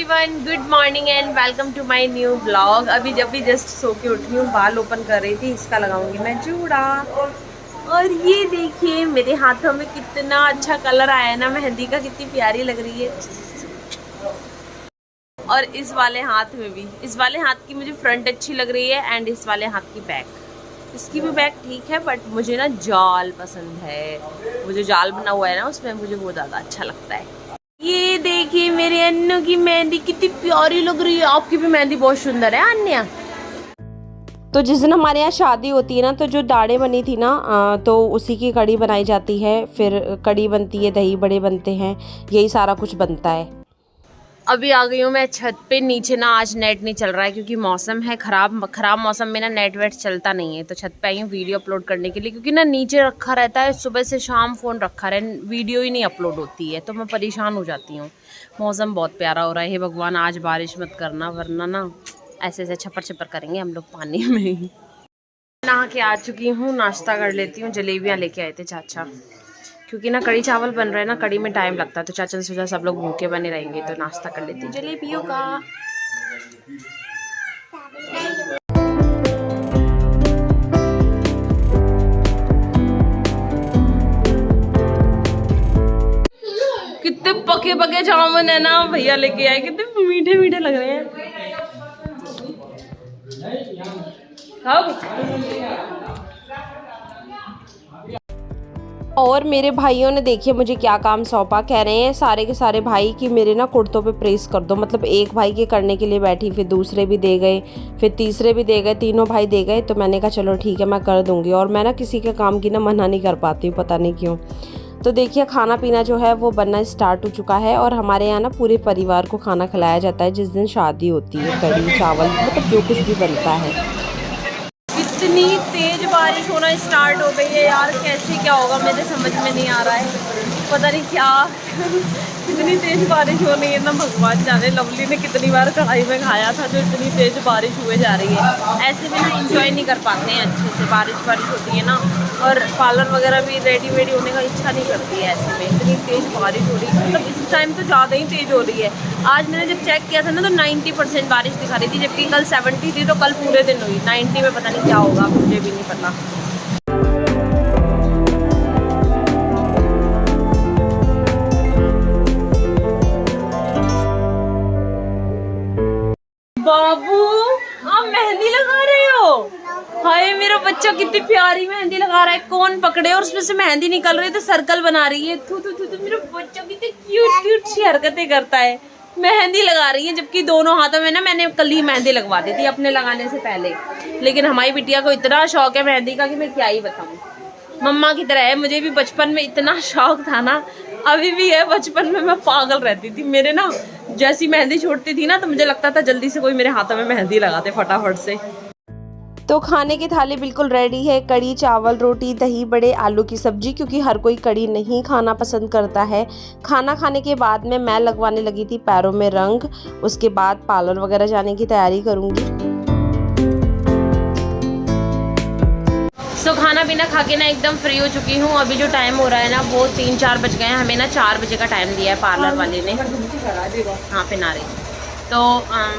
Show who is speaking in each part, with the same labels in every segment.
Speaker 1: Everyone, good morning and welcome to my new blog. अभी जब भी जस्ट सो के उठी हूँ, बाल ओपन कर रही थी। इसका लगाऊंगी मैं जूड़ा। और ये देखिए मेरे हाथों में कितना अच्छा कलर आया है ना, मेहंदी का, कितनी प्यारी लग रही है। और इस वाले हाथ में भी, इस वाले हाथ की मुझे फ्रंट अच्छी लग रही है एंड इस वाले हाथ की बैक। इसकी भी बैक ठीक है बट मुझे ना जाल पसंद है। वो जो जाल बना हुआ है ना उसमें मुझे वो ज़्यादा अच्छा लगता है। ये देखिए मेरे अन्नू की मेहंदी कितनी प्यारी लग रही है। आपकी भी मेहंदी बहुत सुंदर है अन्या।
Speaker 2: तो जिस दिन हमारे यहाँ शादी होती है ना, तो जो दाढ़ें बनी थी ना, तो उसी की कड़ी बनाई जाती है। फिर कड़ी बनती है, दही बड़े बनते हैं, यही सारा कुछ बनता है।
Speaker 1: अभी आ गई हूँ मैं छत पे। नीचे ना आज नेट नहीं चल रहा है क्योंकि मौसम है ख़राब मौसम में ना नेट वेट चलता नहीं है। तो छत पे आई हूँ वीडियो अपलोड करने के लिए, क्योंकि ना नीचे रखा रहता है, सुबह से शाम फ़ोन रखा रहे, वीडियो ही नहीं अपलोड होती है, तो मैं परेशान हो जाती हूँ। मौसम बहुत प्यारा हो रहा है। हे भगवान आज बारिश मत करना, वरना ना ऐसे ऐसे छपर छपर करेंगे हम लोग पानी में ही। नहा के आ चुकी हूँ, नाश्ता कर लेती हूँ। जलेबियाँ लेके आए थे चाचा, क्योंकि ना कड़ी चावल बन रहे हैं ना, कड़ी में टाइम लगता है, तो चाचा ने सोचा सब लोग भूखे बने रहेंगे तो नाश्ता कर लेती हूँ जलेबियों का। कितने पके पके जामुन है ना, भैया लेके आए, कितने मीठे मीठे लग रहे हैं।
Speaker 2: और मेरे भाइयों ने देखिए मुझे क्या काम सौंपा। कह रहे हैं सारे के सारे भाई कि मेरे ना कुर्तों पे प्रेस कर दो। मतलब एक भाई के करने के लिए बैठी, फिर दूसरे भी दे गए, फिर तीसरे भी दे गए, तीनों भाई दे गए। तो मैंने कहा चलो ठीक है मैं कर दूंगी। और मैं ना किसी के काम की ना मना नहीं कर पाती हूँ, पता नहीं क्यों। तो देखिए खाना पीना जो है वो बनना स्टार्ट हो चुका है। और हमारे यहाँ ना पूरे परिवार को खाना खिलाया जाता है जिस दिन शादी होती है। कढ़ी चावल मतलब जो कुछ भी बनता है।
Speaker 1: इतनी तेज बारिश होना स्टार्ट हो गई है यार, कैसे क्या होगा मेरे समझ में नहीं आ रहा है। पता नहीं क्या इतनी तेज बारिश हो रही है ना, भगवान जाने। लवली ने कितनी बार कढ़ाई में खाया था जो इतनी तेज बारिश हुए जा रही है। ऐसे में ना इंजॉय नहीं कर पाते हैं अच्छे से, बारिश होती है ना। और पार्लर वगैरह भी रेडी वेडी होने का इच्छा नहीं करती है ऐसे में, इतनी तेज बारिश हो रही है। मतलब इस टाइम तो ज़्यादा ही तेज हो रही है। आज मैंने जब चेक किया था ना तो 90% बारिश दिखा रही थी, जबकि कल 70 थी। तो कल पूरे दिन हुई 90 में, पता नहीं क्या होगा, मुझे भी नहीं पता। बाबू आप मेहंदी लगा रहे हो? हाय मेरा बच्चा कितनी प्यारी मेहंदी लगा रहा है। कौन पकड़े और उसमें से मेहंदी निकल रही है तो सर्कल बना रही है। थू थू थू, मेरा बच्चा कितनी क्यूट क्यूट सी हरकतें करता है। मेहंदी लगा रही है, जबकि दोनों हाथों में ना मैंने कल ही मेहंदी लगवा दी थी अपने लगाने से पहले। लेकिन हमारी बिटिया को इतना शौक है मेहंदी का कि मैं क्या ही बताऊँ। मम्मा की तरह है, मुझे भी बचपन में इतना शौक था ना, अभी भी है। बचपन में मैं पागल रहती थी। मेरे ना जैसी मेहंदी छोड़ती थी ना तो मुझे लगता था जल्दी से कोई मेरे हाथों में मेहंदी लगाते फटाफट से।
Speaker 2: तो खाने की थाली बिल्कुल रेडी है। कड़ी चावल, रोटी, दही बड़े, आलू की सब्जी, क्योंकि हर कोई कड़ी नहीं खाना पसंद करता है। खाना खाने के बाद में मैं लगवाने लगी थी पैरों में रंग। उसके बाद पार्लर वगैरह जाने की तैयारी करूँगी।
Speaker 1: तो खाना पीना खा के ना एकदम फ्री हो चुकी हूँ। अभी जो टाइम हो रहा है ना वो 3-4 बज गए हैं। हमें ना 4 बजे का टाइम दिया है पार्लर वाले ने। हाँ पिना रही। तो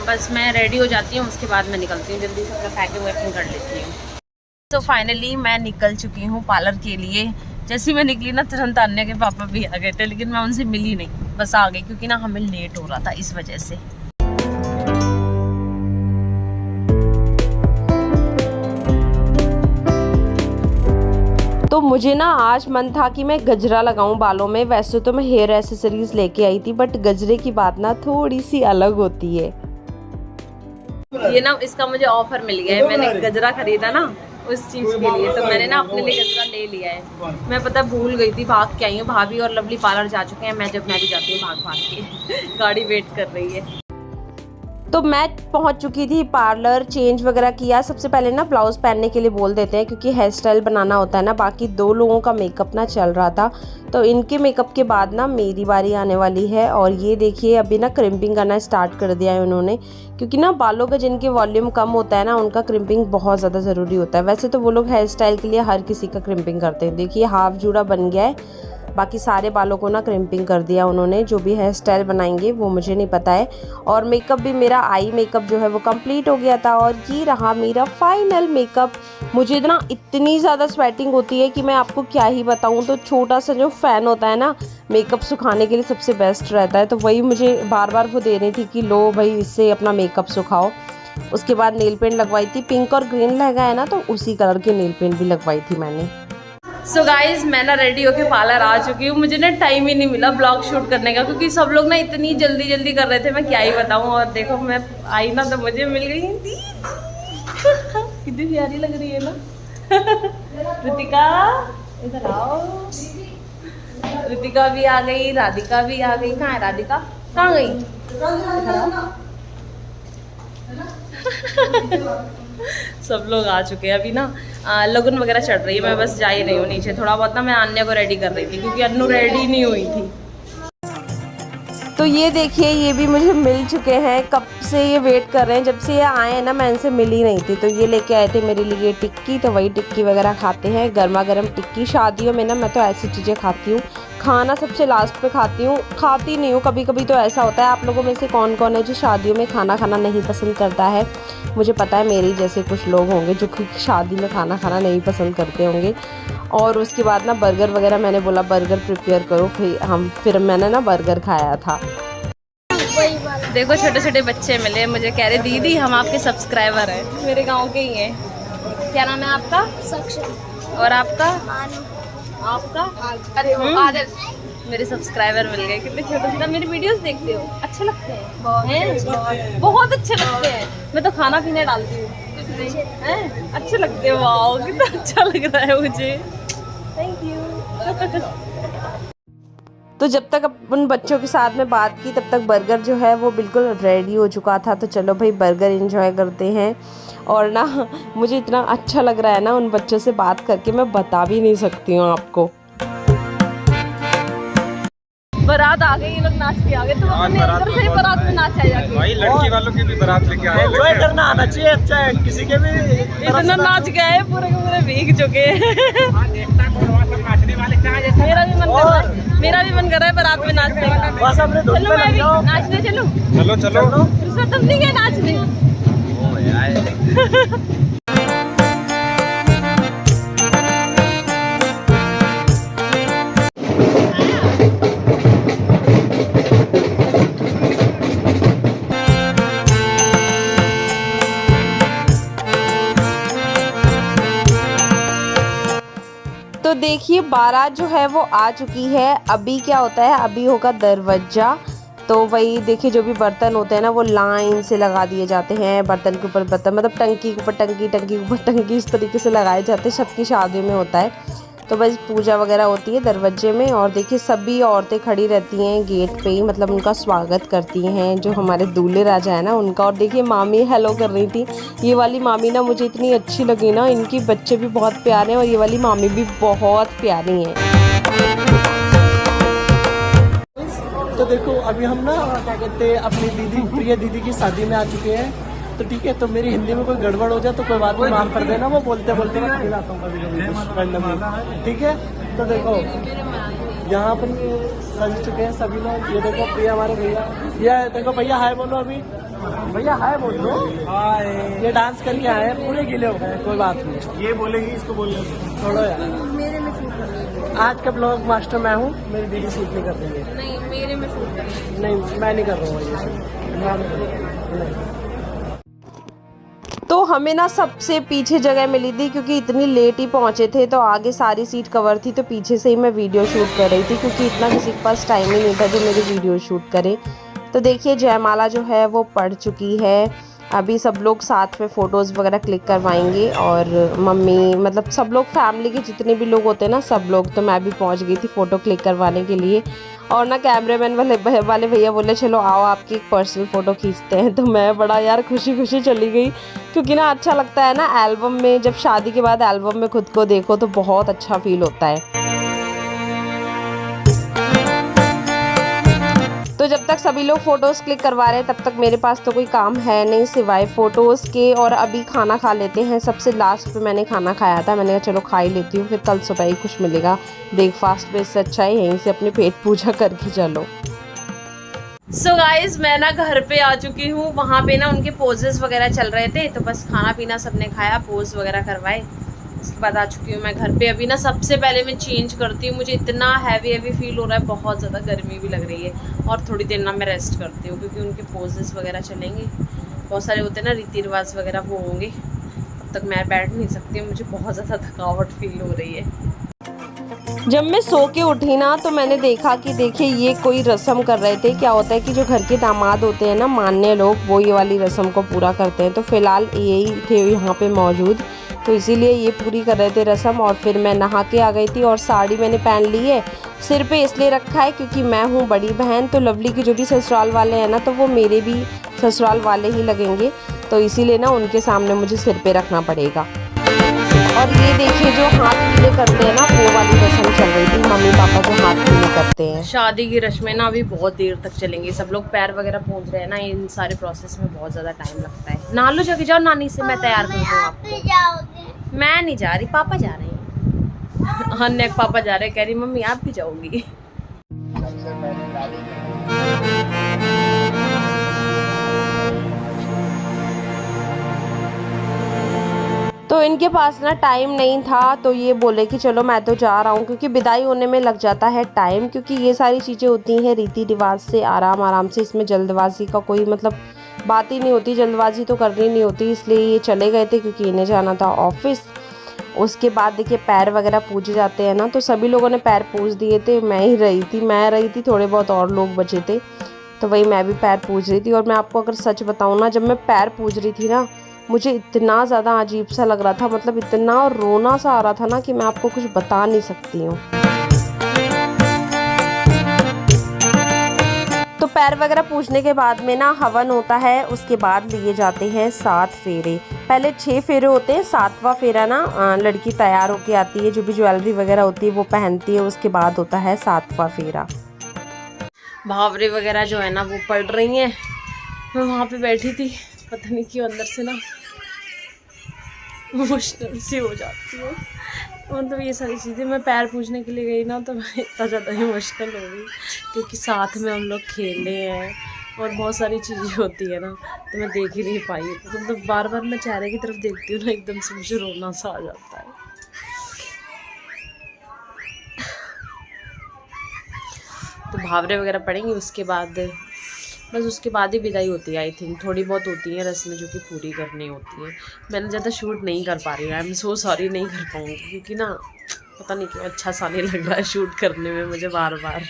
Speaker 1: बस मैं रेडी हो जाती हूँ, उसके बाद मैं निकलती हूँ जल्दी से, अपना पैकिंग वैकिंग कर लेती हूँ। तो फाइनली मैं निकल चुकी हूँ पार्लर के लिए। जैसे मैं निकली ना तुरंत अन्य के पापा भी आ गए थे, लेकिन मैं उनसे मिली नहीं, बस आ गई क्योंकि ना हमें लेट हो रहा था इस वजह से।
Speaker 2: तो मुझे ना आज मन था कि मैं गजरा लगाऊं बालों में। वैसे तो मैं हेयर एसेसरीज लेके आई थी, बट गजरे की बात ना थोड़ी सी अलग होती है।
Speaker 1: ये ना इसका मुझे ऑफर मिल गया है। मैंने गजरा खरीदा ना उस चीज के लिए, तो मैंने ना अपने लिए गजरा ले लिया है। मैं पता भूल गई थी, भाग के आई हूँ। भाभी और लवली पार्लर जा चुके हैं। मैं भी जाती हूँ भाग भाग के। गाड़ी वेट कर रही है।
Speaker 2: तो मैं पहुंच चुकी थी पार्लर, चेंज वगैरह किया। सबसे पहले ना ब्लाउज़ पहनने के लिए बोल देते हैं क्योंकि हेयर स्टाइल बनाना होता है ना। बाकी 2 लोगों का मेकअप ना चल रहा था, तो इनके मेकअप के बाद ना मेरी बारी आने वाली है। और ये देखिए अभी ना क्रिम्पिंग करना स्टार्ट कर दिया है उन्होंने, क्योंकि ना बालों का जिनके वॉल्यूम कम होता है ना उनका क्रिम्पिंग बहुत ज़्यादा ज़रूरी होता है। वैसे तो वो लोग हेयर स्टाइल के लिए हर किसी का क्रिम्पिंग करते हैं। देखिए हाफ जूड़ा बन गया है, बाकी सारे बालों को ना क्रिम्पिंग कर दिया उन्होंने। जो भी हेयर स्टाइल बनाएंगे वो मुझे नहीं पता है। और मेकअप भी मेरा आई मेकअप जो है वो कंप्लीट हो गया था और ये रहा मेरा फाइनल मेकअप। मुझे इतनी ज़्यादा स्वेटिंग होती है कि मैं आपको क्या ही बताऊँ। तो छोटा सा जो फ़ैन होता है ना मेकअप सुखाने के लिए सबसे बेस्ट रहता है, तो वही मुझे बार बार वो दे रही थी कि लो भाई इससे अपना मेकअप सुखाओ। उसके बाद नेल पेंट लगवाई थी, पिंक और ग्रीन लहंगा है ना तो उसी कलर की नेल पेंट भी लगवाई थी मैंने।
Speaker 1: सो गाइज मैं ना रेडी होके पार्लर आ चुकी हूँ। मुझे ना टाइम ही नहीं मिला ब्लॉग शूट करने का, क्योंकि सब लोग ना इतनी जल्दी जल्दी कर रहे थे, मैं क्या ही बताऊँ। और देखो मैं आई ना तो मुझे मिल गई थी कितनी प्यारी लग रही है ना ऋतिका इधर आओ। ऋतिका भी आ गई, राधिका भी आ गई। कहाँ है राधिका, कहाँ गई? सब लोग आ चुके हैं। अभी ना लगन वगैरह चढ़ रही है, मैं बस जा ही रही हूँ नीचे थोड़ा बहुत ना। मैं अन्य को रेडी कर रही थी क्योंकि अन्नू रेडी नहीं हुई थी।
Speaker 2: तो ये देखिए ये भी मुझे मिल चुके हैं, कब से ये वेट कर रहे हैं। जब से ये आए हैं ना मैं इनसे मिल ही नहीं थी, तो ये लेके आए थे मेरे लिए टिक्की। तो वही टिक्की वगैरह खाते हैं, गर्मा गर्म टिक्की। शादियों में ना मैं तो ऐसी चीज़ें खाती हूँ, खाना सबसे लास्ट पे खाती हूँ, खाती नहीं हूँ। कभी कभी तो ऐसा होता है। आप लोगों में से कौन कौन है जो शादियों में खाना खाना नहीं पसंद करता है? मुझे पता है मेरे जैसे कुछ लोग होंगे जो कि शादी में खाना खाना नहीं पसंद करते होंगे। और उसके बाद ना बर्गर वगैरह मैंने बोला बर्गर प्रिपेयर करो, फिर मैंने ना बर्गर खाया था।
Speaker 1: देखो छोटे छोटे बच्चे मिले मुझे, कह रहे दीदी हम आपके सब्सक्राइबर हैं, मेरे गांव के ही हैं। क्या नाम है आपका? सक्षम। और आपका? आपका? अरे वो आदर्श। मेरे सब्सक्राइबर मिल गए। कितने छोटे छोटे मेरी वीडियोस देखते हो, अच्छे लगते हैं? बहुत अच्छे लगते हैं। मैं तो खाना पीना डालती हूँ, अच्छे लगते हो। वाओ कितना अच्छा लग रहा है मुझे, थैंक यू।
Speaker 2: तो जब तक उन बच्चों के साथ में बात की तब तक बर्गर जो है वो बिल्कुल रेडी हो चुका था। तो चलो भाई बर्गर एंजॉय करते हैं। और ना मुझे इतना अच्छा लग रहा है ना उन बच्चों से बात करके, मैं बता भी नहीं सकती हूँ आपको।
Speaker 1: बारात आ गई, ये लोग नाच के आ गए। तो अपने अंदर से बारात में नाच आया
Speaker 3: भाई, लड़की वालों की भी बारात लेके आए। एंजॉय करना आना चाहिए, अच्छा है। किसी के भी
Speaker 1: इतना नाच गए पूरे के पूरे भीग चुके हैं। मेरा भी मन कर रहा है बारात में नाचने का।
Speaker 3: बस अपने
Speaker 1: चलो मैं भी नाचने चलूं।
Speaker 3: चलो चलो।
Speaker 1: तुम नहीं गए नाचने?
Speaker 2: तो देखिए बारात जो है वो आ चुकी है। अभी क्या होता है, अभी होगा दरवाजा। तो वही देखिए जो भी बर्तन होते हैं ना वो लाइन से लगा दिए जाते हैं, बर्तन के ऊपर बर्तन, मतलब टंकी के ऊपर टंकी, टंकी के ऊपर टंकी, इस तरीके से लगाए जाते हैं। सबकी शादी में होता है। तो बस पूजा वगैरह होती है दरवाजे में। और देखिए सभी औरतें खड़ी रहती हैं गेट पे ही, मतलब उनका स्वागत करती हैं जो हमारे दूल्हे राजा है ना उनका। और देखिए मामी हेलो कर रही थी। ये वाली मामी ना मुझे इतनी अच्छी लगी ना, इनकी बच्चे भी बहुत प्यारे हैं और ये वाली मामी भी बहुत प्यारी हैं।
Speaker 3: तो देखो अभी हम ना क्या कहते हैं अपनी दीदी, प्रिय दीदी की शादी में आ चुके हैं। तो ठीक है, तो मेरी हिंदी में कोई गड़बड़ हो जाए तो कोई बात नहीं, माफ कर देना। वो बोलते बोलते मैं खिल आता हूँ कभी कभी randomly, ठीक है। तो देखो यहाँ पर सज चुके हैं सभी लोग। ये देखो प्रिया हमारे भैया, ये देखो भैया हाय बोलो। अभी भैया हाय बोल दो। हाय। ये डांस करके आए हैं, पूरे गीले हो गए, कोई बात नहीं। ये बोलेगी, इसको बोलने छोड़ो यार।
Speaker 1: मेरे में शूट कर
Speaker 3: आज का ब्लॉग मास्टर मैं हूँ, मेरी दीदी शूट नहीं कर रही है।
Speaker 1: नहीं मेरे में शूट कर।
Speaker 3: नहीं मैं नहीं कर रहा हूँ ये।
Speaker 2: तो हमें ना सबसे पीछे जगह मिली थी क्योंकि इतनी लेट ही पहुंचे थे। तो आगे सारी सीट कवर थी, तो पीछे से ही मैं वीडियो शूट कर रही थी क्योंकि इतना किसी के पास टाइम ही नहीं था जो मेरी वीडियो शूट करे। तो देखिए जयमाला जो है वो पड़ चुकी है। अभी सब लोग साथ में फ़ोटोज़ वगैरह क्लिक करवाएंगे और मम्मी, मतलब सब लोग फैमिली के जितने भी लोग होते हैं ना सब लोग। तो मैं भी पहुंच गई थी फ़ोटो क्लिक करवाने के लिए। और ना कैमरामैन वाले भैया बोले चलो आओ आपकी एक पर्सनल फ़ोटो खींचते हैं। तो मैं बड़ा यार खुशी खुशी चली गई क्योंकि ना अच्छा लगता है ना एल्बम में, जब शादी के बाद एल्बम में खुद को देखो तो बहुत अच्छा फील होता है। तो जब तक सभी लोग फ़ोटोज़ क्लिक करवा रहे हैं तब तक मेरे पास तो कोई काम है नहीं सिवाय फ़ोटोज़ के। और अभी खाना खा लेते हैं। सबसे लास्ट पे मैंने खाना खाया था, मैंने कहा चलो खा ही लेती हूँ, फिर कल सुबह ही कुछ मिलेगा ब्रेकफास्ट पे, इससे अच्छा है यहीं से अपनी पेट पूजा करके चलो।
Speaker 1: सो गाइज मैं ना घर पे आ चुकी हूँ। वहाँ पे ना उनके पोजेस वगैरह चल रहे थे, तो बस खाना पीना सबने खाया, पोज वगैरह करवाए, उसके बाद आ चुकी हूँ मैं घर पे। अभी ना सबसे पहले मैं चेंज करती हूँ, मुझे इतना हैवी फील हो रहा है, बहुत ज़्यादा गर्मी भी लग रही है, और थोड़ी देर ना मैं रेस्ट करती हूँ क्योंकि उनके पोजेस वगैरह चलेंगे, बहुत सारे होते हैं ना रीति रिवाज वगैरह, वो होंगे, अब तक मैं बैठ नहीं सकती हूँ, मुझे बहुत ज़्यादा थकावट फील हो रही है।
Speaker 2: जब मैं सो के उठी ना तो मैंने देखा कि देखिए ये कोई रस्म कर रहे थे। क्या होता है कि जो घर के दामाद होते हैं ना, मान्य लोग, वो ये वाली रस्म को पूरा करते हैं। तो फ़िलहाल यही थे यहाँ पे मौजूद, तो इसीलिए ये पूरी कर रहे थे रस्म। और फिर मैं नहा के आ गई थी और साड़ी मैंने पहन ली है। सिर पे इसलिए रखा है क्योंकि मैं हूँ बड़ी बहन, तो लवली के जो भी ससुराल वाले हैं ना, तो वो मेरे भी ससुराल वाले ही लगेंगे, तो इसीलिए ना उनके सामने मुझे सिर पे रखना पड़ेगा। और ये देखिए जो हाथ पीले करते हैं ना, वो वाली रस्म चल रही थी, मम्मी पापा जो हाथ पीले करते हैं।
Speaker 1: शादी की रस्में ना अभी बहुत देर तक चलेंगी, सब लोग पैर वगैरह पहुँच रहे हैं ना, इन सारे प्रोसेस में बहुत ज़्यादा टाइम लगता है। नहा लो, जाके जाओ नानी से, मैं तैयार कर दूँ आपको। मैं नहीं जा रही, पापा जा रहे हैं। अन्य पापा जा रहे हैं, कह रही मम्मी आप भी जाओगी।
Speaker 2: तो इनके पास ना टाइम नहीं था, तो ये बोले कि चलो मैं तो जा रहा हूँ, क्योंकि विदाई होने में लग जाता है टाइम, क्योंकि ये सारी चीज़ें होती हैं रीति रिवाज से, आराम से, इसमें जल्दबाजी का कोई मतलब बात ही नहीं होती, जल्दबाजी तो करनी नहीं होती। इसलिए ये चले गए थे क्योंकि इन्हें जाना था ऑफिस। उसके बाद देखिए पैर वगैरह पूजे जाते हैं ना, तो सभी लोगों ने पैर पूज दिए थे, मैं रही थी, थोड़े बहुत और लोग बचे थे, तो वही मैं भी पैर पूज रही थी। और मैं आपको अगर सच बताऊँ ना, जब मैं पैर पूज रही थी ना, मुझे इतना ज़्यादा अजीब सा लग रहा था, मतलब इतना रोना सा आ रहा था ना कि मैं आपको कुछ बता नहीं सकती हूँ। तो पैर वगैरह पूजने के बाद में ना हवन होता है, उसके बाद लिए जाते हैं 7 फेरे। पहले 6 फेरे होते हैं, 7वां फेरा ना लड़की तैयार होके आती है, जो भी ज्वेलरी वगैरह होती है वो पहनती है, उसके बाद होता है 7वां फेरा।
Speaker 1: भावरे वगैरह जो है ना वो पड़ रही हैं, मैं वहाँ पे बैठी थी, पता नहीं क्यों अंदर से ना इमोशनल सी हो जाती हूँ। मतलब ये सारी चीज़ें, मैं पैर पूजने के लिए गई ना, तो मैं इतना ज़्यादा इमोशनल हो गई क्योंकि साथ में हम लोग खेले हैं और बहुत सारी चीज़ें होती है ना, तो मैं देख ही नहीं पाई। मतलब बार बार मैं चेहरे की तरफ देखती हूँ ना, एकदम से मुझे रोना सा आ जाता है। तो भावरे वगैरह पड़ेंगे, उसके बाद बस उसके बाद ही विदाई होती है। आई थिंक थोड़ी बहुत होती है रस्में जो कि पूरी करनी होती है। मैंने ज़्यादा शूट नहीं कर पा रही हूँ, आई एम सो सॉरी, नहीं कर पाऊँगी क्योंकि ना पता नहीं क्यों अच्छा सा नहीं लग रहा है शूट करने में मुझे बार बार।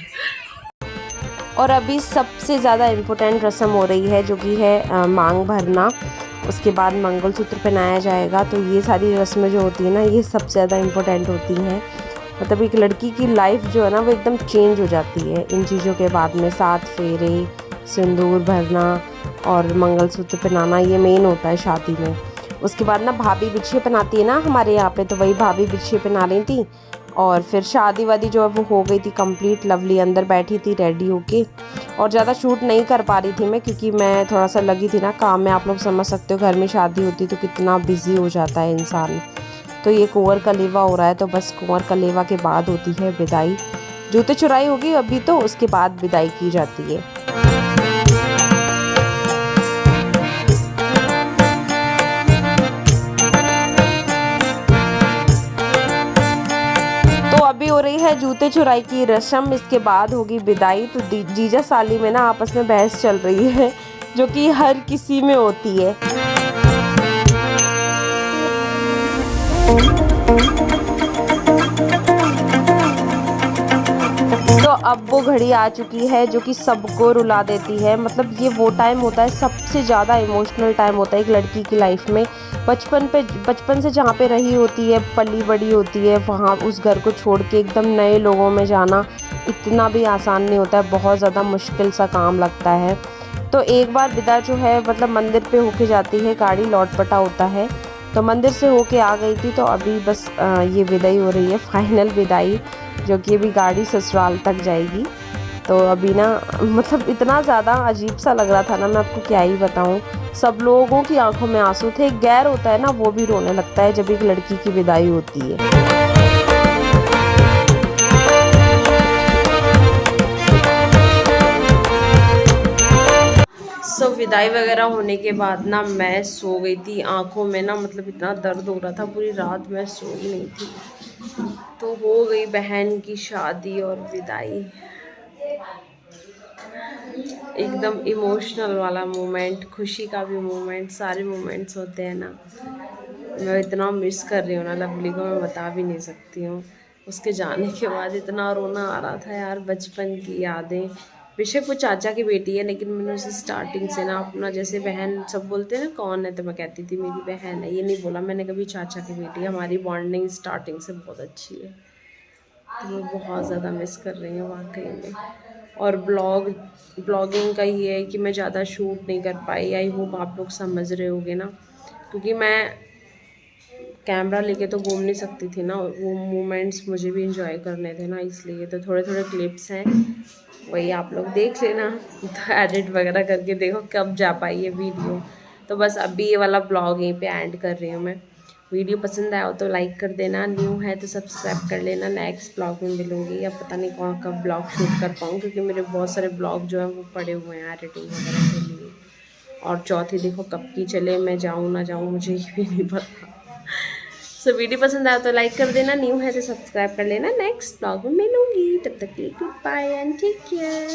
Speaker 2: और अभी सबसे ज़्यादा इम्पोर्टेंट रस्म हो रही है, जो कि है मांग भरना। उसके बाद मंगलसूत्र पहनाया जाएगा। तो ये सारी रस्में जो होती है ना, ये सबसे ज़्यादा इम्पोर्टेंट होती हैं। मतलब एक लड़की की लाइफ जो है ना, वो एकदम चेंज हो जाती है इन चीज़ों के बाद में। 7 फेरे, सिंदूर भरना और मंगलसूत्र पहनाना, ये मेन होता है शादी में। उसके बाद ना भाभी बिछिए पहनाती है ना हमारे यहाँ पे, तो वही भाभी बिछिए पहना रही थी। और फिर शादी वादी जो है वो हो गई थी कंप्लीट। लवली अंदर बैठी थी रेडी होके, और ज़्यादा शूट नहीं कर पा रही थी मैं, क्योंकि मैं थोड़ा सा लगी थी ना काम में। आप लोग समझ सकते हो, घर में शादी होती तो कितना बिजी हो जाता है इंसान। तो ये कुंवर कलेवा हो रहा है, तो बस कुंवर कलेवा के बाद होती है विदाई। जूते चुराई होगी अभी, तो उसके बाद विदाई की जाती है। अभी हो रही है जूते चुराई की रस्म, इसके बाद होगी विदाई। तो जीजा साली में ना आपस में बहस चल रही है, जो कि हर किसी में होती है। तो अब वो घड़ी आ चुकी है जो कि सबको रुला देती है। मतलब ये वो टाइम होता है, सबसे ज़्यादा इमोशनल टाइम होता है एक लड़की की लाइफ में। बचपन से जहाँ पे रही होती है, पली बड़ी होती है, वहाँ उस घर को छोड़ के एकदम नए लोगों में जाना इतना भी आसान नहीं होता है, बहुत ज़्यादा मुश्किल सा काम लगता है। तो एक बार विदा जो है मतलब मंदिर पे होके जाती है, गाड़ी लौटपटा होता है, तो मंदिर से होके आ गई थी। तो अभी बस ये विदाई हो रही है, फाइनल विदाई, जो कि अभी गाड़ी ससुराल तक जाएगी। तो अभी ना मतलब इतना ज़्यादा अजीब सा लग रहा था ना, मैं आपको क्या ही बताऊं। सब लोगों की आंखों में आंसू थे। एक गैर होता है ना, वो भी रोने लगता है जब एक लड़की की विदाई होती है। विदाई वगैरह होने के बाद ना मैं सो गई थी। आंखों में ना मतलब इतना दर्द हो रहा था, पूरी रात मैं सो ही नहीं थी। तो हो गई बहन की शादी और विदाई, एकदम इमोशनल वाला मोमेंट, खुशी का भी मोमेंट, सारे मोमेंट्स होते हैं ना। मैं इतना मिस कर रही हूँ ना लवली को, मैं बता भी नहीं सकती हूँ। उसके जाने के बाद इतना रोना आ रहा था यार, बचपन की यादें। बेशक वो चाचा की बेटी है, लेकिन मैंने उसे स्टार्टिंग से ना अपना, जैसे बहन सब बोलते हैं ना कौन है, तो मैं कहती थी मेरी बहन है। ये नहीं बोला मैंने कभी चाचा की बेटी है। हमारी बॉन्डिंग स्टार्टिंग से बहुत अच्छी है। तो मैं बहुत ज़्यादा मिस कर रही हूँ वाकई में। और ब्लॉगिंग का ये है कि मैं ज़्यादा शूट नहीं कर पाई। आई होप आप लोग समझ रहे होगे ना, क्योंकि मैं कैमरा लेके तो घूम नहीं सकती थी ना, वो मोमेंट्स मुझे भी इंजॉय करने थे ना, इसलिए तो थोड़े थोड़े क्लिप्स हैं, वही आप लोग देख लेना। तो एडिट वगैरह करके देखो कब जा पाई ये वीडियो। तो बस अभी ये वाला ब्लॉग यहीं पे एंड कर रही हूँ मैं। वीडियो पसंद आया हो तो लाइक कर देना, न्यू है तो सब्सक्राइब कर लेना। नेक्स्ट ब्लॉग में मिलूँगी, अब पता नहीं कौन कब ब्लॉग शूट कर पाऊँ, क्योंकि मेरे बहुत सारे ब्लॉग जो हैं वो पड़े हुए हैं एडिटिंग वगैरह के लिए। और चौथी देखो कब की चले, मैं जाऊँ ना जाऊँ मुझे ये भी नहीं पता। सो वीडियो पसंद आया तो लाइक कर देना, न्यू है तो सब्सक्राइब कर लेना। नेक्स्ट ब्लॉग में मिलूँगी, तब तक के लिए goodbye and take care.